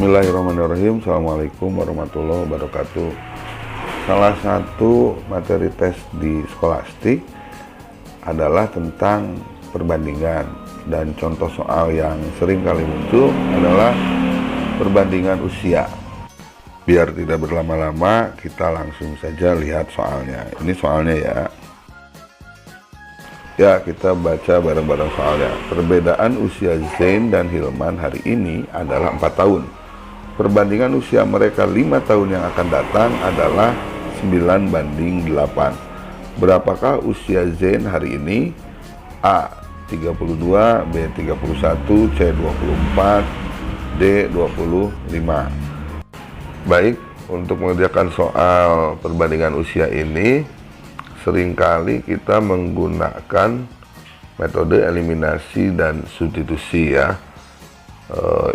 Bismillahirrahmanirrahim. Assalamualaikum warahmatullahi wabarakatuh. Salah satu materi tes di Skolastik adalah tentang perbandingan, dan contoh soal yang sering kali muncul adalah perbandingan usia. Biar tidak berlama-lama, kita langsung saja lihat soalnya. Ini soalnya ya. Ya, kita baca bareng-bareng soalnya. Perbedaan usia Zain dan Hilman hari ini adalah 4 tahun. Perbandingan usia mereka 5 tahun yang akan datang adalah 9:8. Berapakah usia Zain hari ini? A. 32, B. 31, C. 24, D. 25. Baik, untuk mengerjakan soal perbandingan usia ini, seringkali kita menggunakan metode eliminasi dan substitusi ya.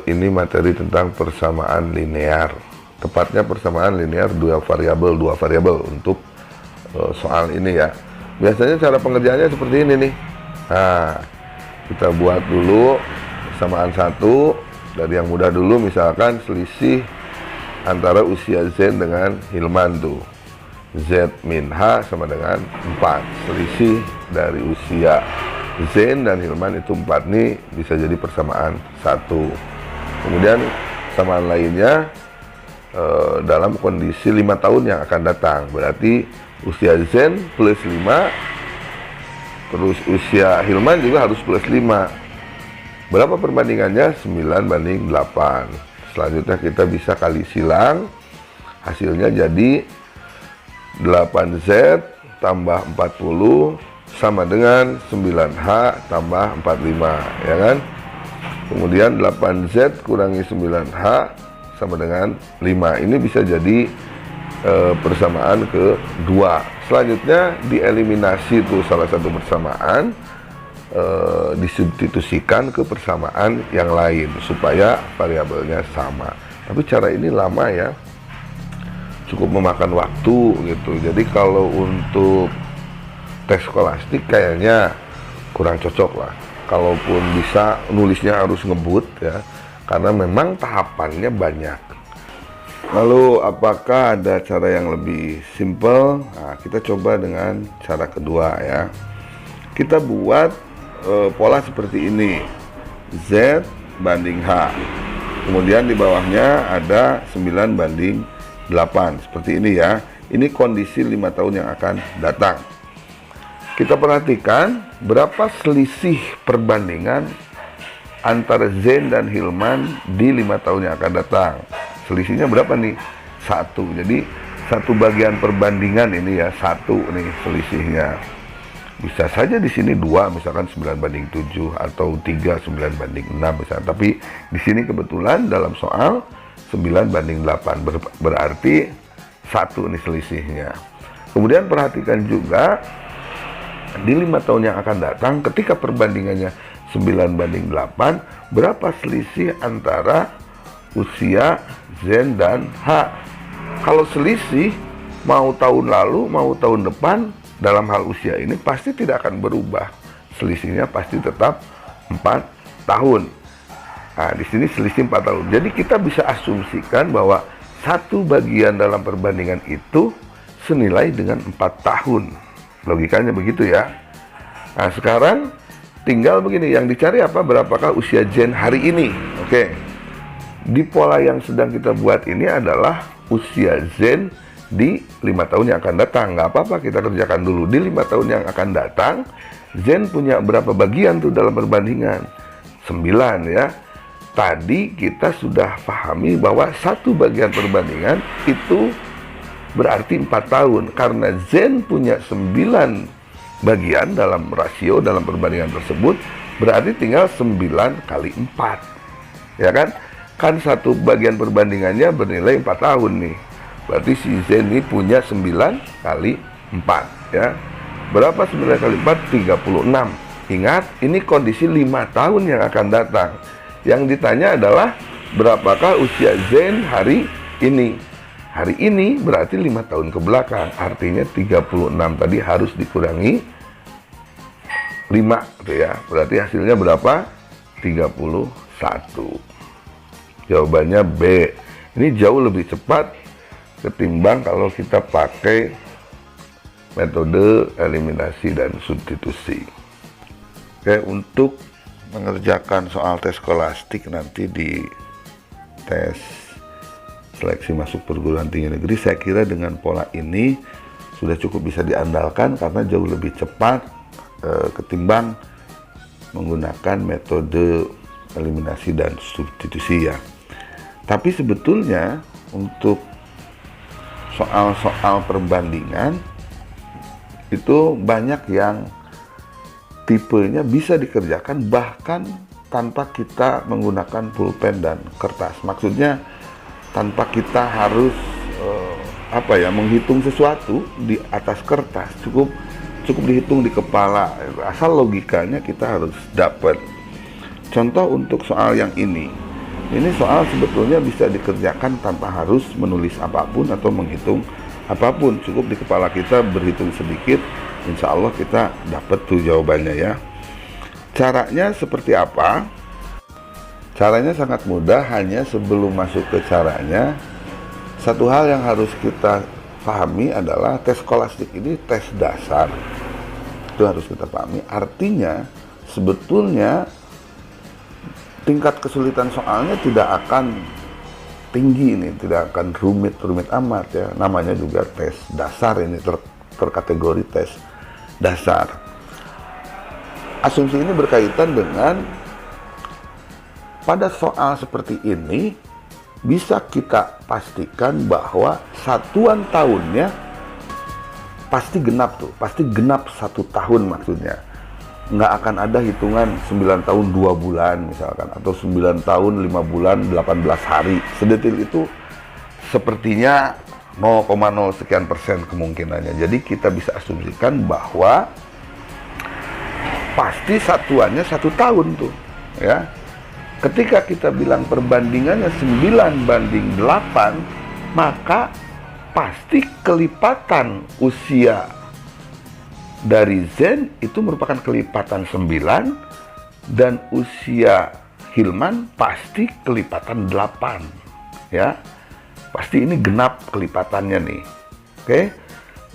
Ini materi tentang persamaan linear. Tepatnya persamaan linear dua variabel untuk soal ini ya. Biasanya cara pengerjaannya seperti ini nih. Nah, kita buat dulu persamaan satu dari yang mudah dulu, misalkan selisih antara usia Zain dengan Hilman tuh. Z min H sama dengan 4. Selisih dari usia Zain dan Hilman itu 4 nih, bisa jadi persamaan 1. Kemudian persamaan lainnya dalam kondisi 5 tahun yang akan datang. Berarti usia Zain plus 5, terus usia Hilman juga harus plus 5. Berapa perbandingannya? 9:8. Selanjutnya kita bisa kali silang, hasilnya jadi 8Z tambah 40 sama dengan 9H tambah 45, ya kan? Kemudian 8Z kurangi 9H sama dengan 5. Ini bisa jadi persamaan kedua. Selanjutnya dieliminasi itu salah satu persamaan, disubstitusikan ke persamaan yang lain supaya variabelnya sama. Tapi cara ini lama ya, cukup memakan waktu gitu. Jadi kalau untuk tes Skolastik kayaknya kurang cocok lah. Kalaupun bisa, nulisnya harus ngebut ya, karena memang tahapannya banyak. Lalu apakah ada cara yang lebih simple? Nah, kita coba dengan cara kedua ya. Kita buat pola seperti ini, Z banding H. Kemudian di bawahnya ada 9:8, seperti ini ya. Ini kondisi 5 tahun yang akan datang. Kita perhatikan berapa selisih perbandingan antara Zain dan Hilman di 5 tahun yang akan datang. Selisihnya berapa nih? 1. Jadi satu bagian perbandingan ini ya, 1 nih selisihnya. Bisa saja di sini 2, misalkan 9:7, atau 3 9:6 misalkan. Tapi di sini kebetulan dalam soal 9:8, berarti 1 nih selisihnya. Kemudian perhatikan juga di 5 tahun yang akan datang, ketika perbandingannya 9:8, berapa selisih antara usia Zain dan H. Kalau selisih mau tahun lalu mau tahun depan, dalam hal usia ini pasti tidak akan berubah. Selisihnya pasti tetap 4 tahun. Nah, di sini selisih 4 tahun. Jadi kita bisa asumsikan bahwa satu bagian dalam perbandingan itu senilai dengan 4 tahun. Logikanya begitu ya. Nah, sekarang tinggal begini, yang dicari apa? Berapakah usia Zain hari ini? Oke. Di pola yang sedang kita buat ini adalah usia Zain di 5 tahun yang akan datang. Nggak apa-apa, kita kerjakan dulu. Di 5 tahun yang akan datang, Zain punya berapa bagian tuh dalam perbandingan? 9 ya. Tadi kita sudah pahami bahwa satu bagian perbandingan itu berarti 4 tahun. Karena Zain punya 9 bagian dalam rasio, dalam perbandingan tersebut, berarti tinggal 9 kali 4. Ya kan? Kan satu bagian perbandingannya bernilai 4 tahun nih. Berarti si Zain ini punya 9 kali 4 ya. Berapa 9 kali 4? 36. Ingat, ini kondisi 5 tahun yang akan datang. Yang ditanya adalah berapakah usia Zain hari ini. Hari ini berarti 5 tahun ke belakang. Artinya 36 tadi harus dikurangi 5 tuh ya. Berarti hasilnya berapa? 31. Jawabannya B. Ini jauh lebih cepat ketimbang kalau kita pakai metode eliminasi dan substitusi. Oke, untuk mengerjakan soal tes skolastik nanti di tes seleksi masuk perguruan tinggi negeri, saya kira dengan pola ini sudah cukup bisa diandalkan karena jauh lebih cepat ketimbang menggunakan metode eliminasi dan substitusi ya. Tapi sebetulnya untuk soal-soal perbandingan itu banyak yang tipenya bisa dikerjakan bahkan tanpa kita menggunakan pulpen dan kertas. Maksudnya tanpa kita harus menghitung sesuatu di atas kertas, cukup dihitung di kepala, asal logikanya kita harus dapat. Contoh untuk soal yang ini soal sebetulnya bisa dikerjakan tanpa harus menulis apapun atau menghitung apapun, cukup di kepala kita berhitung sedikit, insya Allah kita dapat tuh jawabannya ya. Caranya seperti apa? Caranya sangat mudah, hanya sebelum masuk ke caranya, satu hal yang harus kita pahami adalah tes skolastik ini tes dasar. Itu harus kita pahami, artinya sebetulnya tingkat kesulitan soalnya tidak akan tinggi ini, tidak akan rumit amat ya. Namanya juga tes dasar, ini terkategori tes dasar. Asumsi ini berkaitan dengan pada soal seperti ini bisa kita pastikan bahwa satuan tahunnya pasti genap tuh, pasti genap 1 tahun maksudnya. Nggak akan ada hitungan 9 tahun 2 bulan misalkan, atau 9 tahun 5 bulan 18 hari. Sedetil itu sepertinya 0,0 sekian persen kemungkinannya. Jadi kita bisa asumsikan bahwa pasti satuannya 1 tahun tuh ya. Ketika kita bilang perbandingannya 9:8, maka pasti kelipatan usia dari Zen itu merupakan kelipatan 9, dan usia Hilman pasti kelipatan 8 ya. Pasti ini genap kelipatannya nih. Oke,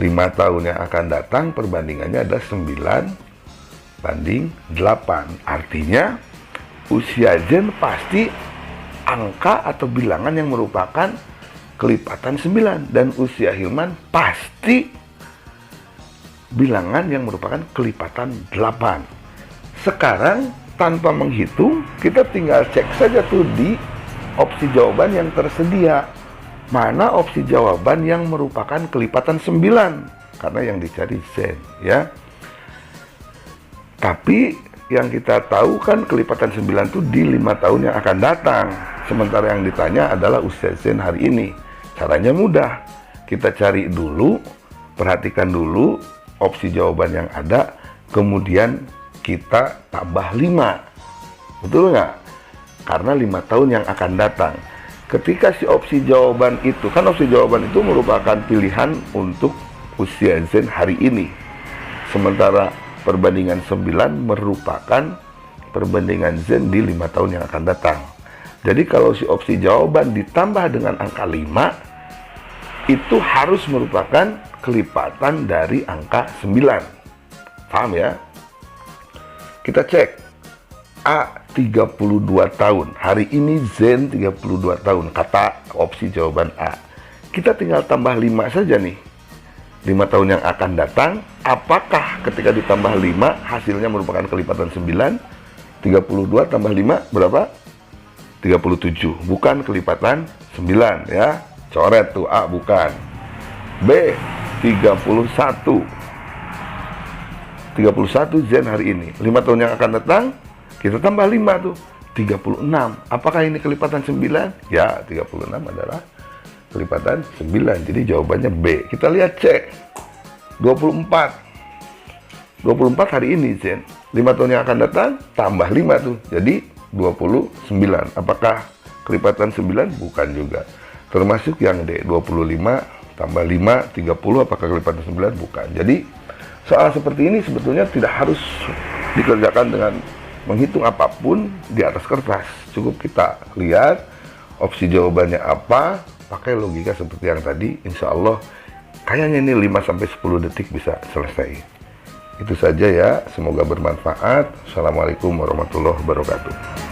5 tahun yang akan datang perbandingannya ada 9:8. Artinya usia Zen pasti angka atau bilangan yang merupakan kelipatan 9, dan usia Hilman pasti bilangan yang merupakan kelipatan 8. Sekarang tanpa menghitung, kita tinggal cek saja tuh di opsi jawaban yang tersedia. Mana opsi jawaban yang merupakan kelipatan 9? Karena yang dicari Zen ya. Tapi yang kita tahu kan kelipatan 9 itu di 5 tahun yang akan datang. Sementara yang ditanya adalah usia Zen hari ini. Caranya mudah. Kita cari dulu, perhatikan dulu opsi jawaban yang ada, kemudian kita tambah 5. Betul nggak? Karena 5 tahun yang akan datang. Ketika si opsi jawaban itu, kan opsi jawaban itu merupakan pilihan untuk usia Zen hari ini. Sementara perbandingan 9 merupakan perbandingan Zen di 5 tahun yang akan datang. Jadi kalau si opsi jawaban ditambah dengan angka 5, itu harus merupakan kelipatan dari angka 9. Paham ya? Kita cek. A 32 tahun. Hari ini Zen 32 tahun. Kata opsi jawaban A. Kita tinggal tambah 5 saja nih. 5 tahun yang akan datang. Apakah ketika ditambah 5 hasilnya merupakan kelipatan 9? 32 tambah 5 berapa? 37. Bukan kelipatan 9 ya. Coret tuh A, bukan. B 31 Zen hari ini. 5 tahun yang akan datang kita tambah 5 tuh 36. Apakah ini kelipatan 9? Ya, 36 adalah kelipatan 9. Jadi jawabannya B. Kita lihat C 24 hari ini Zen. 5 tahun yang akan datang tambah 5 tuh, jadi 29. Apakah kelipatan 9? Bukan juga. Termasuk yang D 25 tambah 5, 30, apakah kelipatan 9? Bukan. Jadi soal seperti ini sebetulnya tidak harus dikerjakan dengan menghitung apapun di atas kertas. Cukup kita lihat opsi jawabannya apa, pakai logika seperti yang tadi, insya Allah kayaknya ini 5-10 detik bisa selesai. Itu saja ya, semoga bermanfaat. Assalamualaikum warahmatullahi wabarakatuh.